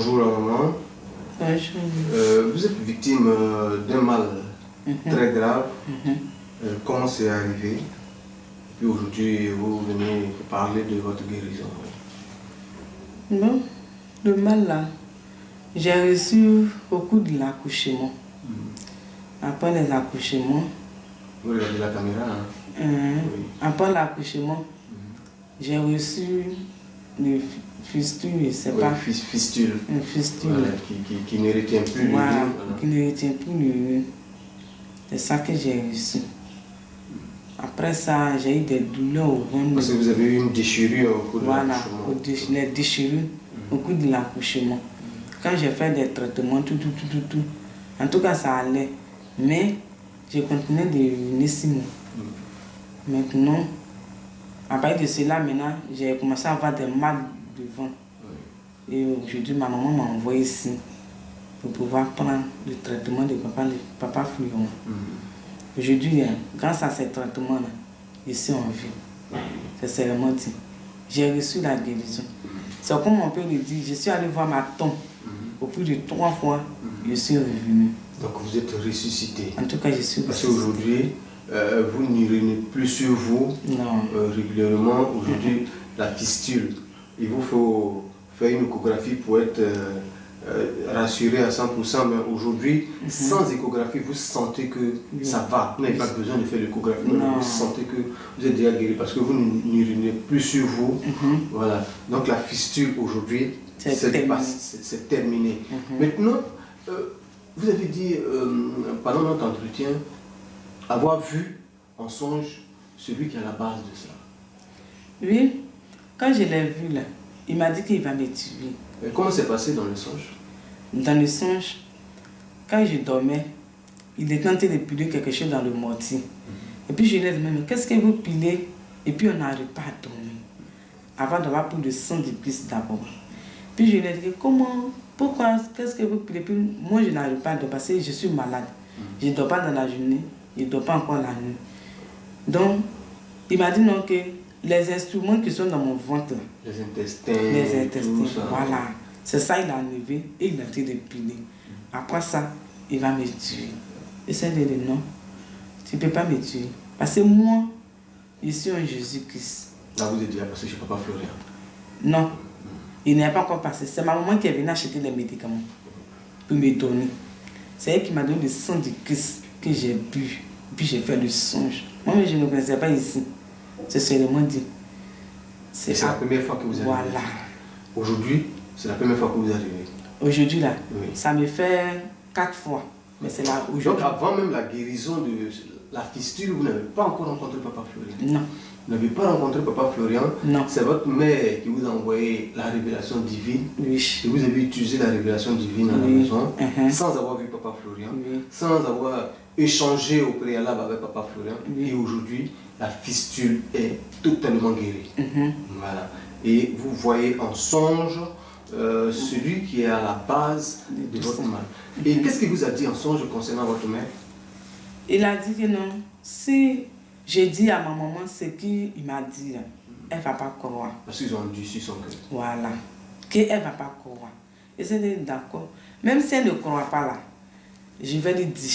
Bonjour la maman. Bonjour. Vous êtes victime d'un mal très grave. Comment c'est arrivé? Puis aujourd'hui, vous venez parler de votre guérison. Bon, le mal là, j'ai reçu au cours de l'accouchement. Après les accouchements. Vous regardez la caméra, hein? Oui. Après l'accouchement, j'ai reçu une fistule, je ne sais pas. Fistule. Une fistule. Voilà, qui ne retient plus voilà, l'urine. Qui ne retient plus l'urine. C'est ça que j'ai reçu. Après ça, j'ai eu des douleurs au ventre. Parce que vous avez eu une déchirure au cours de l'accouchement. Voilà, les déchirures au cours de l'accouchement. Quand j'ai fait des traitements, tout. En tout cas, ça allait. Mais j'ai continué de uriner 6 mois. Maintenant, à partir de cela, maintenant, j'ai commencé à avoir des mal de ventre. Et aujourd'hui, ma maman m'a envoyé ici pour pouvoir prendre le traitement de papa Fluon. Aujourd'hui, grâce à ces traitements-là, je suis en vie. C'est seulement dit. J'ai reçu la guérison. C'est comme on peut le dire, je suis allé voir ma tombe. Au plus de 3 fois, je suis revenu. Donc vous êtes ressuscité. En tout cas, je suis ressuscité. Parce qu'aujourd'hui, vous n'urinez plus sur vous régulièrement. Aujourd'hui, la fistule, il vous faut faire une échographie pour être rassuré à 100%. Mais aujourd'hui, sans échographie, vous sentez que ça va. Vous n'avez pas besoin de faire l'échographie. Vous sentez que vous êtes déjà guéri parce que vous n'urinez plus sur vous. Voilà. Donc la fistule aujourd'hui, c'est terminé. Maintenant, vous avez dit pendant notre entretien avoir vu en songe celui qui est à la base de ça. Oui, quand je l'ai vu là, il m'a dit qu'il va me tuer. Et comment c'est passé dans le songe? Dans le songe, quand je dormais, il était en train de piler quelque chose dans le mortier. Et puis je lui ai dit, mais qu'est-ce que vous pilez? Et puis on n'arrive pas à dormir. Avant d'avoir pris le sang de Christ d'abord. Puis je lui ai dit, comment? Pourquoi? Qu'est-ce que vous pilez? Puis moi je n'arrive pas à dormir parce que je suis malade. Je ne dors pas dans la journée, je ne dors pas encore la nuit. Donc, il m'a dit non que les instruments qui sont dans mon ventre, les intestins, tout ça, voilà. C'est ça, il a enlevé et il a été dépilé. Après ça, il va me tuer. Et c'est de dire non, tu ne peux pas me tuer. Parce que moi, je suis un Jésus-Christ. Là, vous êtes déjà passé chez Papa Florian? Non, il n'est pas encore passé. C'est ma maman qui est venue acheter les médicaments pour me donner. C'est elle qui m'a donné le sang de Christ que j'ai bu. Puis j'ai fait le songe. Moi, je ne connaissais pas ici. C'est seulement dit. C'est la première fois que vous arrivez. Voilà. Aujourd'hui, c'est la première fois que vous arrivez. Aujourd'hui, là, ça me fait 4 fois. Mais c'est là aujourd'hui. Donc, avant même la guérison de la fistule, vous n'avez pas encore rencontré Papa Florian? Non. Vous n'avez pas rencontré Papa Florian? Non. C'est votre mère qui vous a envoyé la révélation divine. Oui. Et vous avez utilisé la révélation divine à la maison, sans avoir vu Papa Florian, sans avoir échangé au préalable avec Papa Florian. Et aujourd'hui, la fistule est totalement guérie. Voilà. Et vous voyez en songe celui qui est à la base de votre mal. Et qu'est-ce qu'il vous a dit en songe concernant votre mère? Il a dit que non. Si j'ai dit à ma maman ce qu'il m'a dit, elle ne va pas croire. Parce qu'ils ont endurci son cœur. Voilà. Qu'elle ne va pas croire. Et c'est d'accord. Même si elle ne croit pas là, je vais lui dire.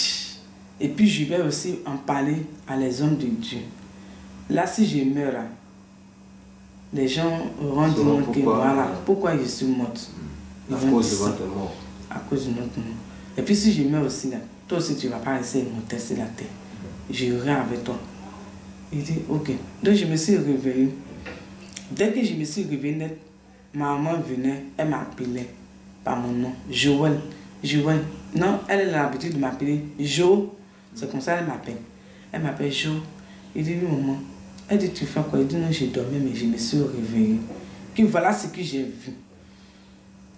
Et puis je vais aussi en parler à les hommes de Dieu. Là, si je meurs, là, les gens auront dit que voilà, pourquoi je suis morte. À cause de votre mort. À cause de notre mort. Et puis si je meurs aussi, là, toi aussi tu ne vas pas essayer de me tester la tête. J'irai avec toi. Il dit ok. Donc je me suis réveillée. Dès que je me suis réveillée, ma maman venait, elle m'appelait par mon nom. Joël. Joël. Non, elle a l'habitude de m'appeler Jo. C'est comme ça qu'elle m'appelle. Elle m'appelle Jo. Il dit oui maman. Elle dit tu fais quoi? Il dit non, j'ai dormi mais je me suis réveillée. Que voilà ce que j'ai vu.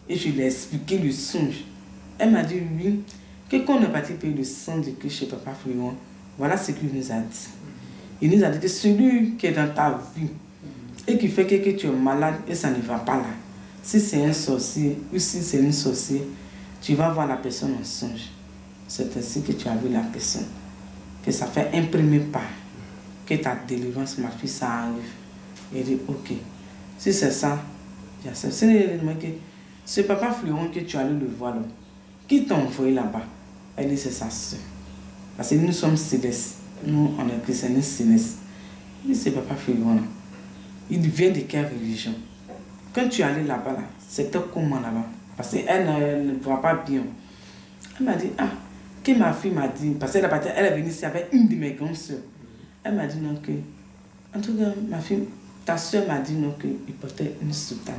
Et je lui ai expliqué le songe. Elle m'a dit oui. Que quand on a parti payer le sang de Christ chez Papa Fluon, voilà ce qu'il nous a dit. Il nous a dit que celui qui est dans ta vie et qui fait que tu es malade et ça ne va pas là. Si c'est un sorcier ou si c'est une sorcière, tu vas voir la personne en songe. C'est ainsi que tu as vu la personne. Que ça fait un premier pas. Que ta délivrance, ma fille, ça arrive. Il dit ok. Si c'est ça, j'accepte. C'est que Ce papa Fleuron que tu allais le voir là, qui t'a envoyé là-bas? Elle dit c'est sa soeur. Parce que nous sommes célestes. Nous, on est chrétiens célestes. Il dit c'est papa Fleuron là. Il vient de quelle religion? Quand tu es allé là-bas, là, c'était comment là-bas? Parce qu'elle ne voit pas bien. Elle m'a dit, que ma fille m'a dit, parce qu'elle est venue ici avec une de mes grandes soeurs. Elle m'a dit non que, en tout cas, ma fille, ta soeur m'a dit non qu'il portait une soutane.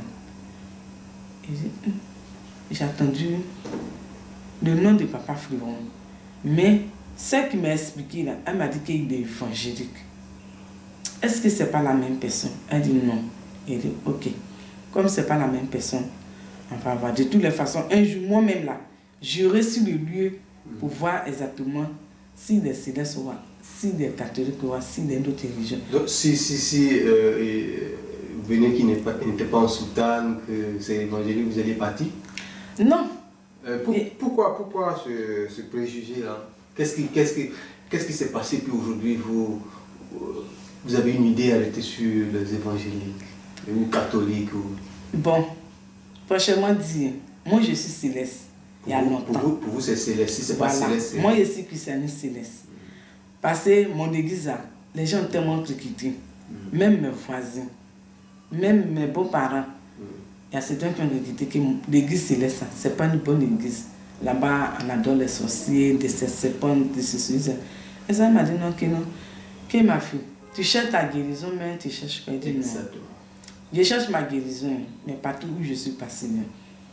J'ai attendu le nom de papa Fleuron. Mais ce qui m'a expliqué là, elle m'a dit qu'il est évangélique. Est-ce que ce n'est pas la même personne? Elle dit non. Elle dit ok. Comme ce n'est pas la même personne, on va voir. De toutes les façons, un jour, moi-même là, j'irai sur le lieu pour voir exactement si des célestes ou si des catholiques ou si des autres religions. Donc, si vous venez qui n'était pas en soutane, que c'est évangélique, vous allez partir? Non. Pourquoi ce préjugé-là? Qu'est-ce qui s'est passé puis aujourd'hui vous avez une idée arrêtée sur les évangéliques ou catholiques Bon, franchement dit, moi je suis céleste. Il y a longtemps. Pour vous c'est céleste, si c'est pas céleste. Moi je suis chrétienne céleste. Parce que mon église, les gens ont tellement critiqué. Même mes voisins, même mes beaux-parents. Il y a certains qui ont critiqué que l'église céleste, ce n'est pas une bonne église. Là-bas, on adore les sorciers, des serpents, des ceci. Et ça m'a dit non, que ma fille, tu cherches ta guérison, mais tu cherches pas. Non. Je cherche ma guérison, mais partout où je suis passée,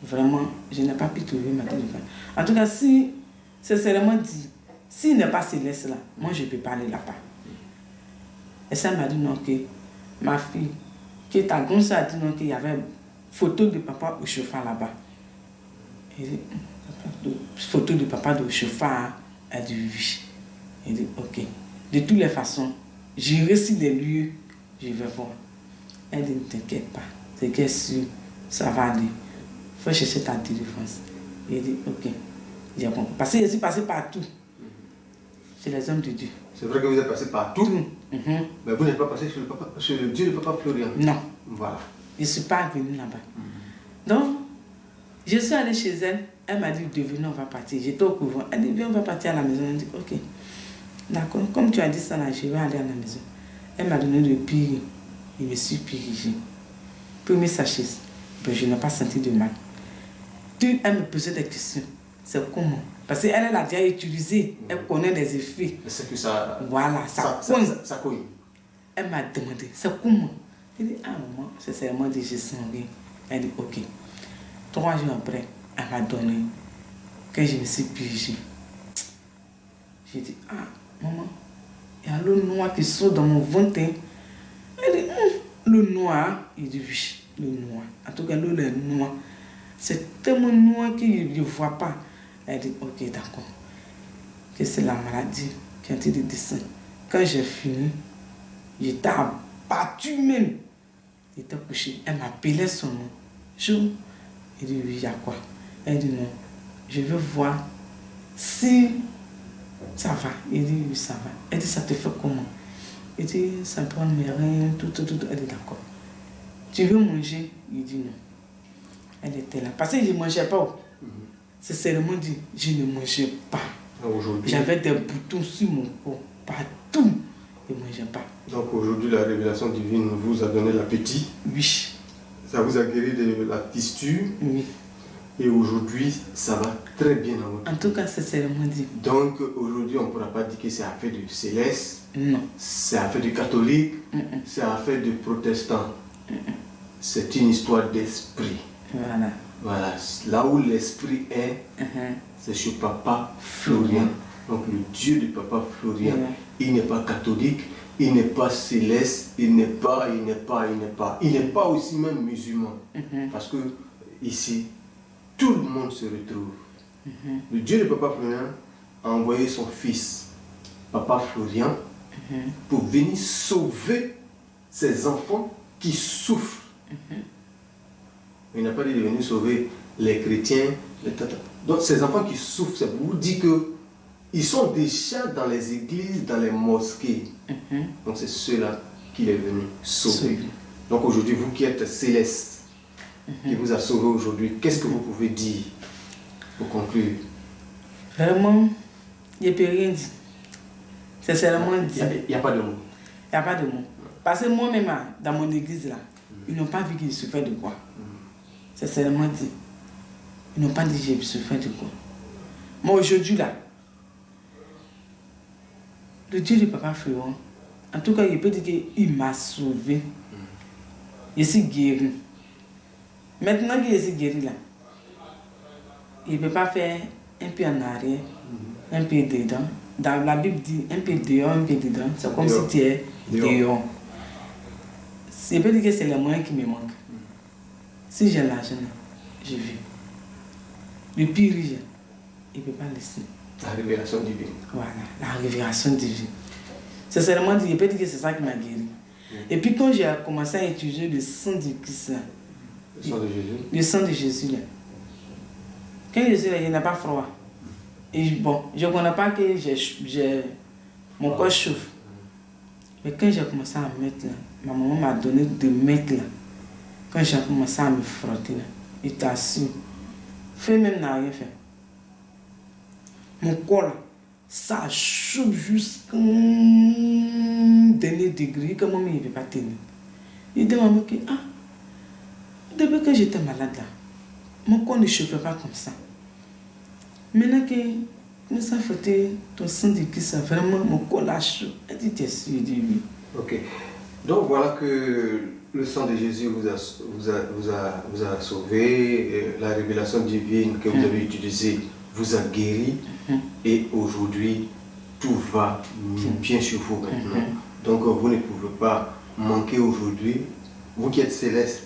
vraiment, je n'ai pas pu trouver ma délivrance. En tout cas, si, sincèrement dit, s'il n'est pas céleste là, moi je ne peux pas aller là-bas. Et ça m'a dit non, que ma fille, que ta grande soeur a dit non, qu'il y avait une photo de papa au chauffard là-bas. Et photo de papa au chauffard, elle dit oui. Elle dit ok. De toutes les façons, j'irai sur les lieux, je vais voir. Elle dit ne t'inquiète pas, c'est qu'elle sûr, ça va aller. Il faut chercher ta délivrance. Elle dit ok. J'ai compris. Parce que je suis passé partout. Chez les hommes de Dieu. C'est vrai que vous êtes passé partout. Mais vous n'êtes pas passé sur le Dieu de papa Florian. Non. Voilà. Je ne suis pas venue là-bas. Donc, je suis allée chez elle. Elle m'a dit, devenez, on va partir. J'étais au couvent. Elle dit, viens, on va partir à la maison. Elle dit, ok. D'accord. Comme tu as dit ça là, je vais aller à la maison. Elle m'a donné le pire. Je me suis purigée. Premier sachet. Ben, je n'ai pas senti de mal. Elle me posait des questions. C'est comment? Parce qu'elle l'a déjà utilisé. Elle connaît les effets. C'est que ça. Voilà, ça cogne. Elle m'a demandé, c'est comment? Elle dit, maman, c'est seulement dit, je sens rien. Elle dit, ok. 3 jours après, elle m'a donné. Quand je me suis purgée, j'ai dit, maman, il y a l'eau noire qui sort dans mon ventre. Elle dit, le noir. Il dit, oui, le noir. En tout cas, l'eau est noire. C'est tellement noir que je ne vois pas. Elle dit, ok, d'accord. Que c'est la maladie qui a été descendue. Quand j'ai fini, j'étais abattue même. J'étais couchée. Elle m'appelait son nom. Je dit, oui, il y a quoi? Elle dit, non. Je veux voir si ça va. Il dit, oui, ça va. Elle dit, ça te fait comment? Il dit, ça prend mes reins, tout. Elle dit, d'accord. Tu veux manger? Il dit, non. Elle était là. Parce que je ne mangeais pas. C'est seulement dit, je ne mangeais pas. J'avais des boutons sur mon corps, partout. Je ne mangeais pas. Donc aujourd'hui, la révélation divine vous a donné l'appétit. Oui. Ça vous a guéri de la fistule. Oui. Et aujourd'hui, ça va très bien dans votre vie. En tout cas, c'est seulement dit. Donc aujourd'hui, on ne pourra pas dire que c'est affaire de céleste. Non. C'est affaire de catholique. C'est affaire de protestant. C'est une histoire d'esprit. Voilà. Voilà, là où l'esprit est, c'est chez papa Florian. Donc le Dieu de papa Florian, il n'est pas catholique, il n'est pas céleste, il n'est pas aussi même musulman. Parce que ici, tout le monde se retrouve. Le Dieu de papa Florian a envoyé son fils, papa Florian, pour venir sauver ses enfants qui souffrent. Il n'a pas dit de venir sauver les chrétiens, les tatas. Donc ces enfants qui souffrent, c'est pour vous dire qu'ils sont déjà dans les églises, dans les mosquées. Donc c'est ceux-là qu'il est venu sauver. Donc aujourd'hui, vous qui êtes céleste, qui vous a sauvé aujourd'hui, qu'est-ce que vous pouvez dire pour conclure? Vraiment, je ne peux rien dire. C'est seulement dit. Il n'y a pas de mots. Il n'y a pas de mots. Parce que moi-même, dans mon église, là, ils n'ont pas vu qu'il souffrait de quoi. C'est seulement dit. Ils n'ont pas dit que je souffrais de quoi. Moi, aujourd'hui, là, le Dieu du Papa Fréron, en tout cas, il peut dire qu'il m'a sauvé. Je suis guéri. Maintenant que je suis guéri, là, il ne peut pas faire un peu en arrière, un peu dedans. Dans la Bible dit un peu dehors, un peu dedans. C'est comme si tu es dehors. Je peux dire que c'est les moyens qui me manquent. Si j'ai l'argent, je vis. Le plus riche, il ne peut pas laisser. La révélation divine. Voilà, la révélation divine. C'est seulement dit, je peux dire que c'est ça qui m'a guéri. Et puis quand j'ai commencé à utiliser le sang du Christ, le sang de Jésus. Le sang de Jésus, là. Quand je suis là, il n'y a pas froid. Et bon, je ne connais pas que mon corps chauffe. Mais quand j'ai commencé à mettre là, ma maman m'a donné de mettre là. Quand j'ai commencé à me frotter là, il t'a su. Fait même n'a rien fait. Mon corps là, ça chauffe jusqu'à un dernier degré que moi-même il ne peut pas tenir. Il dit maman que depuis que j'étais malade là, mon corps ne chauffait pas comme ça. Maintenant que nous avons fait ton sang de Christ, vraiment mon corps là chaud. Elle dit t'es sûr, il dit oui. Ok. Donc voilà que le sang de Jésus vous a sauvé, la révélation divine que vous avez utilisée vous a guéri, et aujourd'hui tout va bien sur vous maintenant. Donc vous ne pouvez pas manquer aujourd'hui, vous qui êtes céleste.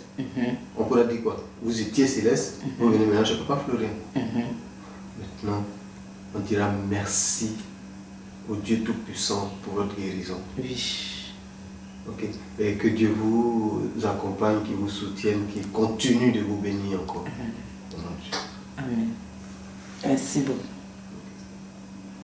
On pourrait dire quoi? Vous étiez céleste, vous venez maintenant, je ne peux pas pleurer. Maintenant, on dira merci au Dieu Tout-Puissant pour votre guérison. Oui. Ok. Et que Dieu vous accompagne, qui vous soutienne, qui continue de vous bénir encore. Amen. Merci beaucoup.